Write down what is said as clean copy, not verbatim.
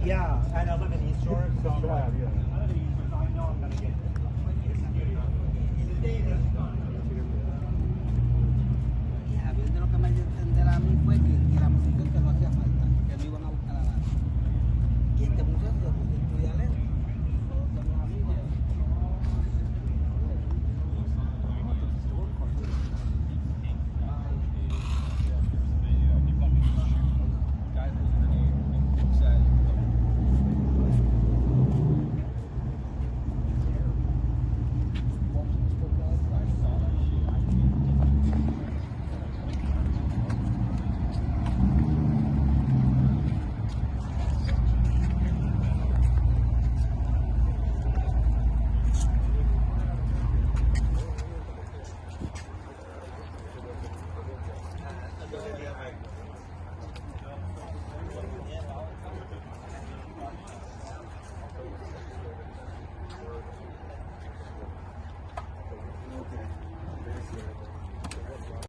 Yeah, and I live in East Shore, so I'm like, Yeah. I live in East Shore, so I know I'm gonna get Javier de lo que me entenderá a mí fue